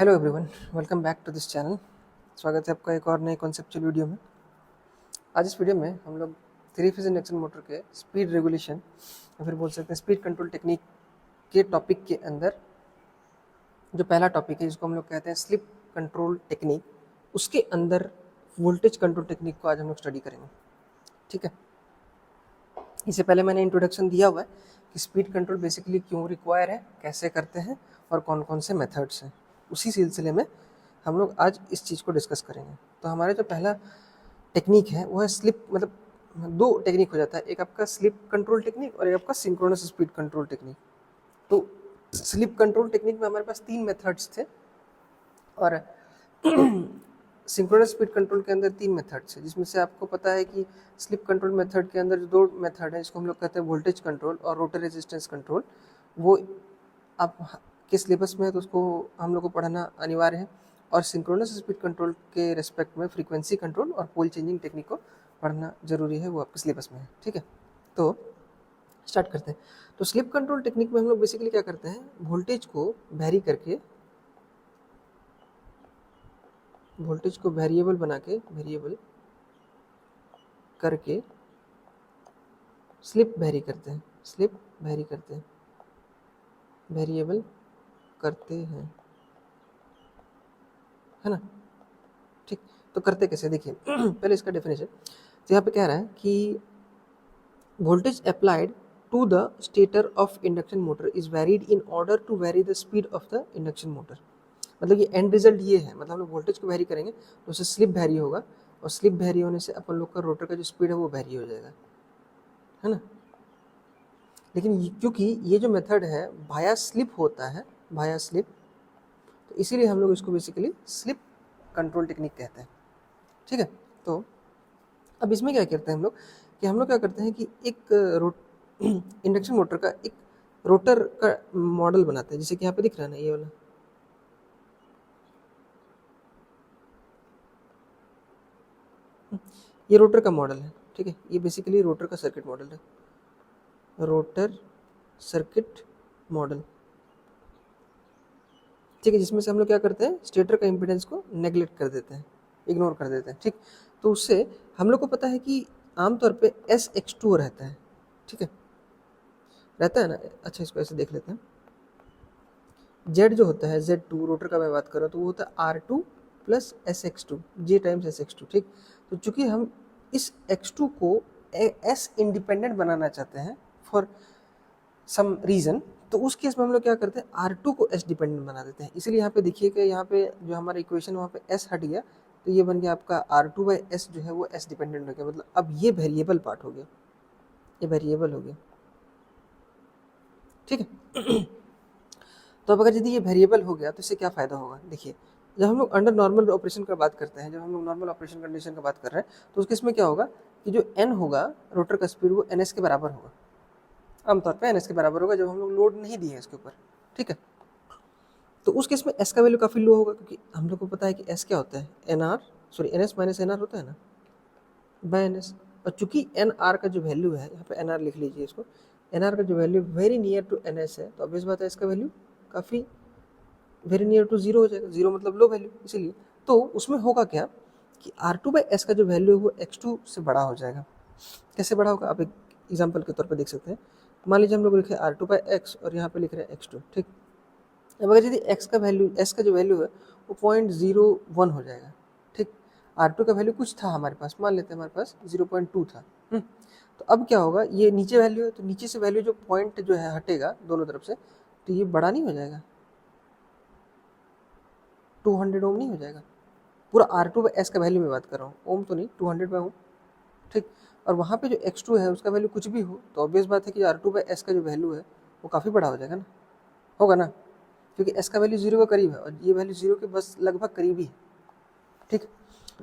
Hello everyone, welcome back to this channel. स्वागत है आपका एक और नए कॉन्सेप्चुअल वीडियो में। आज इस वीडियो में हम लोग 3 फेज इंडक्शन मोटर के स्पीड रेगुलेशन या फिर बोल सकते हैं स्पीड कंट्रोल टेक्निक के टॉपिक के अंदर जो पहला टॉपिक है जिसको हम लोग कहते हैं स्लिप कंट्रोल टेक्निक, उसके अंदर वोल्टेज कंट्रोल टेक्निक को आज हम लोग स्टडी करेंगे। ठीक है, इससे पहले मैंने इंट्रोडक्शन दिया हुआ है कि स्पीड कंट्रोल बेसिकली क्यों रिक्वायर है, कैसे करते हैं और कौन कौन से मेथड्स हैं। उसी सिलसिले में हम लोग आज इस चीज़ को डिस्कस करेंगे। तो हमारा जो पहला टेक्निक है वो है स्लिप, मतलब दो टेक्निक हो जाता है, एक आपका स्लिप कंट्रोल टेक्निक और एक आपका सिंक्रोनस स्पीड कंट्रोल टेक्निक। तो स्लिप कंट्रोल टेक्निक में हमारे पास 3 मेथड्स थे और सिंक्रोनस स्पीड कंट्रोल के अंदर 3 मेथड्स है, जिसमें से आपको पता है कि स्लिप कंट्रोल मेथड के अंदर जो 2 मेथड है जिसको हम लोग कहते हैं वोल्टेज कंट्रोल और रोटर रेजिस्टेंस कंट्रोल, वो आप के सिलेबस में है तो उसको हम लोग को पढ़ना अनिवार्य है। और सिंक्रोनस स्पीड कंट्रोल के रेस्पेक्ट में फ्रीक्वेंसी कंट्रोल और पोल चेंजिंग टेक्निक को पढ़ना जरूरी है, वो आपके सिलेबस में है। ठीक है, तो स्टार्ट करते हैं। तो स्लिप कंट्रोल टेक्निक में हम लोग बेसिकली क्या करते हैं, वोल्टेज को वेरिएबल बना के वेरिएबल करके स्लिप वेरी करते हैं, वेरिएबल करते हैं, है ना। ठीक, तो करते कैसे देखिए पहले इसका डेफिनेशन। तो यहाँ पे कह रहा है कि voltage applied to the stator of induction motor is varied in order to vary the speed of the induction motor. मतलब ये एंड रिजल्ट ये है, मतलब हम लोग वोल्टेज को वेरी करेंगे तो उससे स्लिप वेरी होगा और स्लिप वेरी होने से अपन लोग का रोटर का जो स्पीड है वो वेरी हो जाएगा, है ना। लेकिन क्योंकि ये जो मेथड है भाया स्लिप होता है, भाया स्लिप, तो इसीलिए हम लोग इसको बेसिकली स्लिप कंट्रोल टेक्निक कहते हैं। ठीक है, तो अब इसमें क्या करते हैं हम लोग कि हम लोग क्या करते हैं कि एक इंडक्शन मोटर का एक रोटर का मॉडल बनाते हैं, जैसे कि यहाँ पे दिख रहा है ना ये वाला, ये रोटर का मॉडल है। ठीक है, ये बेसिकली रोटर का सर्किट मॉडल है, रोटर सर्किट मॉडल। ठीक है, जिसमें से हम लोग क्या करते हैं, स्टेटर का इम्पीडेंस को नेग्लेक्ट कर देते हैं, इग्नोर कर देते हैं। ठीक, तो उससे हम लोग को पता है कि आमतौर पे SX2 रहता है। ठीक है, रहता है ना। अच्छा, इसको ऐसे देख लेते हैं। Z जो होता है Z2 रोटर का मैं बात कर रहा हूँ, तो वो होता है R2 plus SX2, J times SX2। ठीक, तो चूंकि हम इस X2 को S इंडिपेंडेंट बनाना चाहते हैं फॉर सम रीज़न, तो उस केस में हम लोग क्या करते हैं, R2 को S डिपेंडेंट बना देते हैं। इसलिए यहाँ पे देखिए कि यहाँ पे जो हमारा इक्वेशन वहाँ पे S हट गया, तो ये बन गया आपका R2/S जो है वो S डिपेंडेंट हो गया। मतलब अब ये वेरिएबल पार्ट हो गया, ये वेरिएबल हो गया। ठीक है तो अब अगर यदि ये वेरिएबल हो गया तो इससे क्या फ़ायदा होगा, देखिए जब हम लोग अंडर नॉर्मल ऑपरेशन का बात करते हैं, जब हम लोग नॉर्मल ऑपरेशन कंडीशन का बात कर रहे हैं, तो उस केस में क्या होगा कि जो n होगा रोटर का स्पीड वो NS के बराबर होगा, आमतौर पे NS के बराबर होगा जब हम लोग लोड नहीं दिए इसके ऊपर। ठीक है, तो उस केस में S का वैल्यू काफ़ी लो होगा, क्योंकि हम लोग को पता है कि S क्या होता है, NS माइनस NR होता है ना, बाय NS। और चूंकि NR का जो वैल्यू है, यहाँ पे NR लिख लीजिए इसको, NR का जो value very near to NS है, तो ऑब्वियस बात है इसका वैल्यू काफ़ी वेरी नियर टू 0 हो जाएगा। 0 मतलब लो वैल्यू, इसीलिए तो उसमें होगा क्या कि R2/S का जो वैल्यू है वो X2 से बड़ा हो जाएगा। कैसे बड़ा होगा, आप एक एग्जांपल के तौर पर देख सकते हैं। मान लीजिए हम लोग लिखे R2/X और यहाँ पे लिख रहे हैं X2। ठीक, अब अगर यदि X का वैल्यू, S का जो वैल्यू है वो 0.01 हो जाएगा। ठीक, R2 का वैल्यू कुछ था हमारे पास, मान लेते हैं हमारे पास 0.2 था। तो अब क्या होगा, ये नीचे वैल्यू है तो नीचे से वैल्यू जो पॉइंट जो है हटेगा दोनों तरफ से, तो ये बड़ा नहीं हो जाएगा, 200 ओम नहीं हो जाएगा। पूरा R2/S का वैल्यू मैं बात कर रहा हूँ, ओम तो नहीं, 200 में ओम। ठीक, और वहाँ पे जो X2 है उसका वैल्यू कुछ भी हो, तो ऑब्वियस बात है कि R2/S का जो वैल्यू है वो काफ़ी बड़ा हो जाएगा ना, होगा ना, क्योंकि S का वैल्यू 0 के करीब है और ये वैल्यू 0 के बस लगभग करीब ही है। ठीक,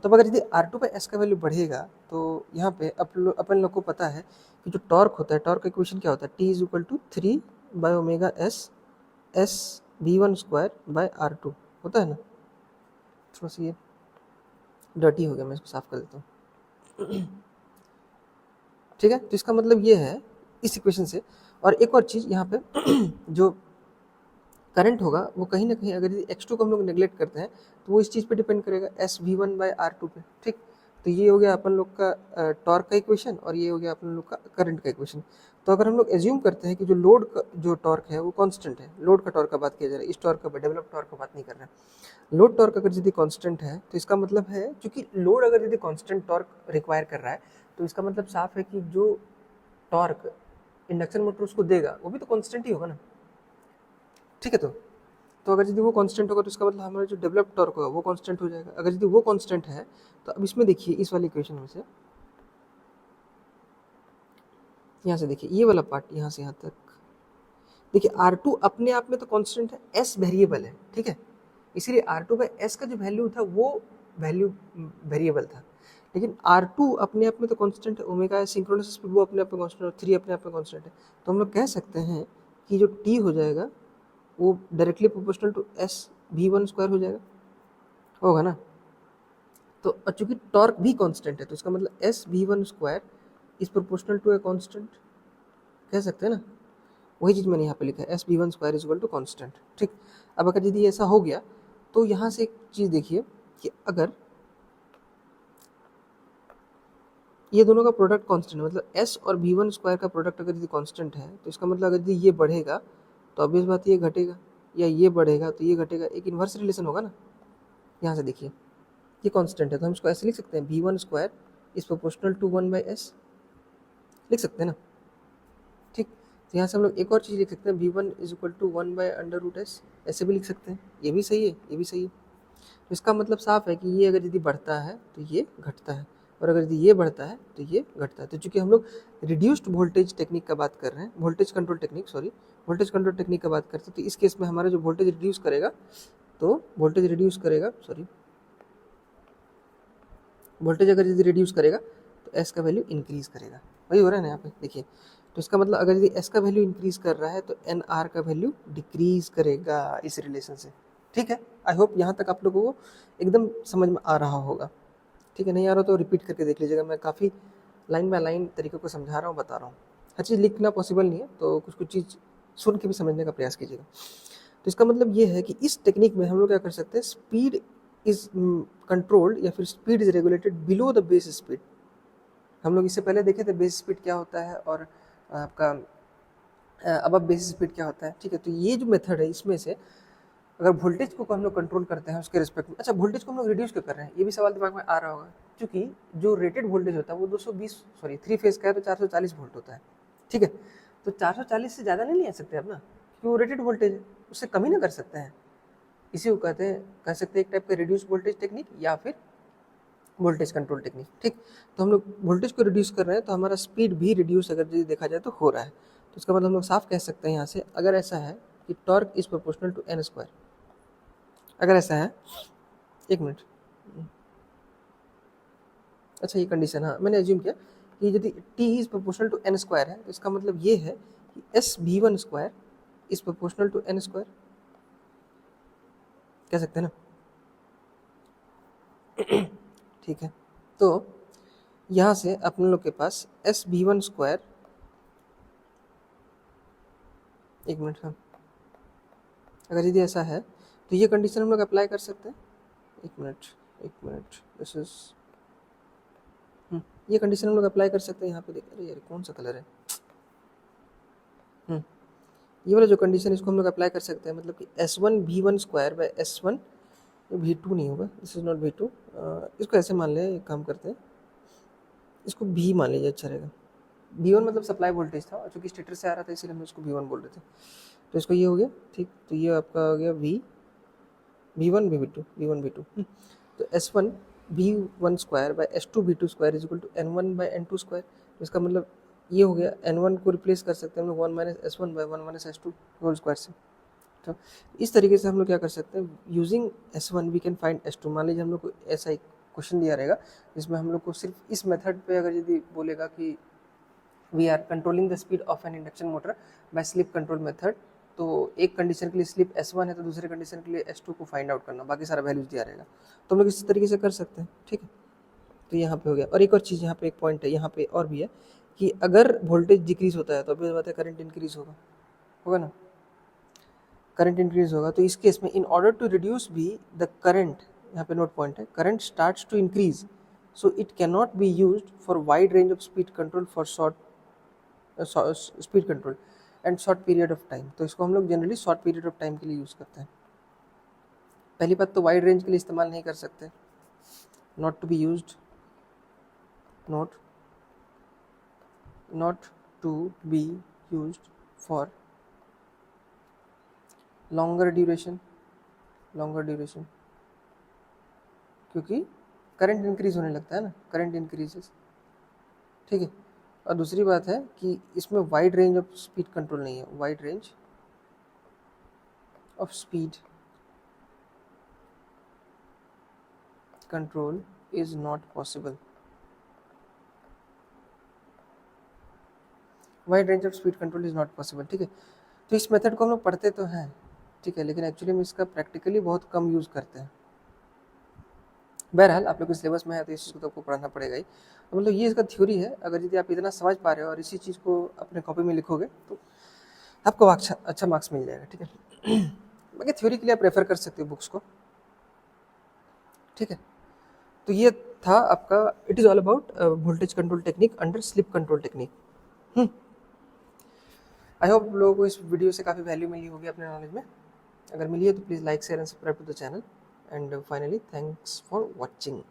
तो अगर यदि R2/S का वैल्यू बढ़ेगा तो यहाँ पे अपन लोग को पता है कि जो टॉर्क होता है, टॉर्क का इक्वेशन क्या होता है, T = 3/ω/S V1/R2 होता है ना। थोड़ा सा ये डर्टी हो गया, मैं इसको साफ कर देता हूँ। ठीक है, तो इसका मतलब ये है इस इक्वेशन से। और एक और चीज़ यहाँ पे जो करंट होगा वो कहीं ना कहीं, अगर x2 को हम लोग नेग्लेक्ट करते हैं तो वो इस चीज़ पे डिपेंड करेगा SV1/R2 पे, ठीक। तो ये हो गया अपन लोग का टॉर्क का इक्वेशन, और ये हो गया अपन लोग का करंट का इक्वेशन। तो अगर हम लोग एज्यूम करते हैं कि जो लोड का जो टॉर्क है वो कांस्टेंट है, लोड का टॉर्क का बात किया जा रहा है, इस टॉर्क का डेवलप टॉर्क का बात नहीं कर रहे हैं। लोड टॉर्क अगर यदि कांस्टेंट है तो इसका मतलब है, क्योंकि लोड अगर यदि कांस्टेंट टॉर्क रिक्वायर कर रहा है तो इसका मतलब साफ है कि जो टॉर्क इंडक्शन मोटर उसको देगा वो भी तो कांस्टेंट ही होगा ना, ठीक है। तो अगर यदि वो कांस्टेंट होगा तो इसका मतलब हमारा जो डेवलप टॉर्क होगा वो कांस्टेंट हो जाएगा। अगर यदि वो कांस्टेंट है तो अब इसमें देखिए, इस वाली इक्वेशन में से यहाँ से देखिए, ये वाला पार्ट यहाँ से यहाँ तक देखिए, R2 अपने आप में तो कांस्टेंट है, S वेरिएबल है, ठीक है। इसीलिए R2/S का जो वैल्यू था वो वैल्यू वेरिएबल था, लेकिन R2 अपने आप में तो कांस्टेंट है, ओमेगा सिंक्रोनस स्पीड वो अपने आप में कांस्टेंट है, 3 अपने आप में कांस्टेंट है। तो हम लोग कह सकते हैं कि जो T हो जाएगा वो डायरेक्टली प्रोपोर्शनल टू SV1² हो जाएगा, होगा ना। तो चूंकि टॉर्क भी कांस्टेंट है तो इसका मतलब SV1² is proportional to a constant, कह सकते हैं ना। वही चीज़ मैंने यहाँ पे लिखा है, SV1² is equal to constant, ठीक। अब अगर यदि ऐसा हो गया तो यहाँ से एक चीज़ देखिए कि अगर ये दोनों का प्रोडक्ट कांस्टेंट, मतलब S और V1² का प्रोडक्ट अगर यदि कांस्टेंट है तो इसका मतलब अगर यदि ये बढ़ेगा तो ऑब्वियस बात ये घटेगा, या ये बढ़ेगा तो ये घटेगा, एक इन्वर्स रिलेशन होगा ना। यहाँ से देखिए, ये कांस्टेंट है तो हम इसको ऐसे लिख सकते हैं, V1² is proportional to 1/S, लिख सकते हैं ना, ठीक। तो यहाँ से हम लोग एक और चीज़ लिख सकते हैं, V1 is equal to 1/√S, ऐसे भी लिख सकते हैं, ये भी सही है, ये भी सही है। तो इसका मतलब साफ है कि ये अगर यदि बढ़ता है तो ये घटता है, और अगर यदि ये बढ़ता है तो ये घटता है। तो चूंकि हम लोग रिड्यूस्ड वोल्टेज टेक्निक का बात कर रहे हैं, वोल्टेज कंट्रोल टेक्निक का बात करते हैं, तो इस केस में हमारा जो वोल्टेज रिड्यूस करेगा वोल्टेज अगर यदि रिड्यूस करेगा तो S का वैल्यू इंक्रीज करेगा, वही हो रहा है ना यहाँ पे देखिए। तो इसका मतलब अगर यदि S का वैल्यू इंक्रीज कर रहा है तो NR का वैल्यू डिक्रीज करेगा इस रिलेशन से, ठीक है। आई होप यहाँ तक आप लोगों को एकदम समझ में आ रहा होगा, ठीक है। नहीं आ रहा तो रिपीट करके देख लीजिएगा, मैं काफ़ी लाइन बाय लाइन तरीके को समझा रहा हूँ, बता रहा हूँ। हर चीज़ लिखना पॉसिबल नहीं है तो कुछ कुछ चीज़ सुन के भी समझने का प्रयास कीजिएगा। तो इसका मतलब ये है कि इस टेक्निक में हम लोग क्या कर सकते हैं, स्पीड इज कंट्रोल्ड या फिर speed is regulated below the base speed. हम लोग इससे पहले देखे थे बेस स्पीड क्या होता है और आपका अब बेस स्पीड क्या होता है, ठीक है। तो ये जो मेथड है इसमें से अगर वोल्टेज को हम लोग कंट्रोल करते हैं उसके रिस्पेक्ट में, अच्छा वोल्टेज को हम लोग रिड्यूस क्यों कर रहे हैं, ये भी सवाल दिमाग में आ रहा होगा। क्योंकि जो रेटेड वोल्टेज होता है वो 3 फेज का है तो 440 वोल्ट होता है, ठीक है। तो 440 से ज़्यादा नहीं ले सकते आप ना, क्योंकि वो रेटेड वोल्टेज है, उससे कम ही ना कर सकते हैं। इसी को कह सकते हैं एक टाइप का रिड्यूस वोल्टेज टेक्निक या फिर वोल्टेज कंट्रोल टेक्निक, ठीक। तो हम लोग वोल्टेज को रिड्यूस कर रहे हैं तो हमारा स्पीड भी रिड्यूस अगर यदि देखा जाए तो हो रहा है। तो इसका मतलब हम लोग साफ कह सकते हैं यहाँ से, अगर ऐसा है कि torque is proportional to n², अगर ऐसा है, एक मिनट, अच्छा ये कंडीशन, हाँ मैंने एज्यूम किया कि यदि t is proportional to n² है तो इसका मतलब ये है कि SV1² is proportional to n², कह सकते हैं ना, ठीक है। तो यहाँ से अपने लोग के पास SV1², एक मिनट, हाँ अगर यदि ऐसा है तो ये कंडीशन हम लोग अप्लाई कर सकते हैं, एक मिनट दिस इज, ये कंडीशन हम लोग अप्लाई कर सकते हैं यहाँ पे। देख अरे यार कौन सा कलर है, ये वाला जो कंडीशन इसको हम लोग अप्लाई कर सकते हैं, मतलब कि S1V1²/S1, V2 नहीं होगा, दिस इज नॉट V2, इसको ऐसे मान लें, एक काम करते हैं, इसको V मान लीजिए, अच्छा रहेगा। V1 मतलब सप्लाई वोल्टेज था और चूँकि स्टेटर से आ रहा था इसीलिए हम इसको V1 बोल रहे थे। तो इसको ये हो गया, ठीक। तो ये आपका हो गया V1 V2। तो S1V1²/S2V2² is equal to N1/N2²। इसका मतलब ये हो गया, N1 को रिप्लेस कर सकते हैं हम लोग 1 - S1/1 - S2² से। तो इस तरीके से हम लोग क्या कर सकते हैं, using S1 we can find S2। मान लीजिए हम लोग को ऐसा एक क्वेश्चन दिया रहेगा जिसमें हम लोग को सिर्फ इस मेथड पे अगर यदि बोलेगा कि we are controlling the speed of an induction motor by slip control method, तो एक कंडीशन के लिए स्लिप S1 है तो दूसरे कंडीशन के लिए S2 को फाइंड आउट करना, बाकी सारा वैल्यूज दिया रहेगा। तो हम लोग इस तरीके से कर सकते हैं, ठीक है। तो यहाँ पे हो गया। और एक और चीज़ यहाँ पे एक पॉइंट है, यहाँ पे और भी है कि अगर वोल्टेज डिक्रीज होता है तो अभी बात है करंट इंक्रीज होगा ना। करंट इंक्रीज होगा, तो इस केस में इन ऑर्डर टू रिड्यूस भी द करंट, यहाँ पे नोट पॉइंट है, current starts to increase, so it can not be used for wide range of speed control for short speed control and short period of time. तो इसको हम लोग generally short period of time के लिए use करते हैं। पहली बात तो वाइड रेंज के लिए इस्तेमाल नहीं कर सकते, not to be used, not to be used for longer duration, क्योंकि करंट इंक्रीज होने लगता है ना, करंट इंक्रीजेस, ठीक है। और दूसरी बात है कि इसमें wide range of speed control नहीं है, wide range of speed control is not possible, wide range of speed control is not possible, ठीक है। तो इस मेथड को हम लोग पढ़ते तो हैं, ठीक है, लेकिन एक्चुअली में इसका प्रैक्टिकली बहुत कम यूज़ करते हैं। बहरहाल आप लोग के सिलेबस में है तो इस चीज़ को तो आपको पढ़ना पड़ेगा ही। तो मतलब ये इसका थ्योरी है, अगर यदि आप इतना समझ पा रहे हो और इसी चीज़ को अपने कॉपी में लिखोगे तो आपको अच्छा मार्क्स मिल जाएगा, ठीक है। बाकी थ्योरी के लिए आप रेफर कर सकते हो बुक्स को, ठीक है। तो ये था आपका it is all about voltage control technique under slip control technique. I hope लोगों को इस वीडियो से काफ़ी वैल्यू मिली होगी अपने नॉलेज में। अगर मिली है तो please like share and subscribe to the channel, and finally thanks for watching.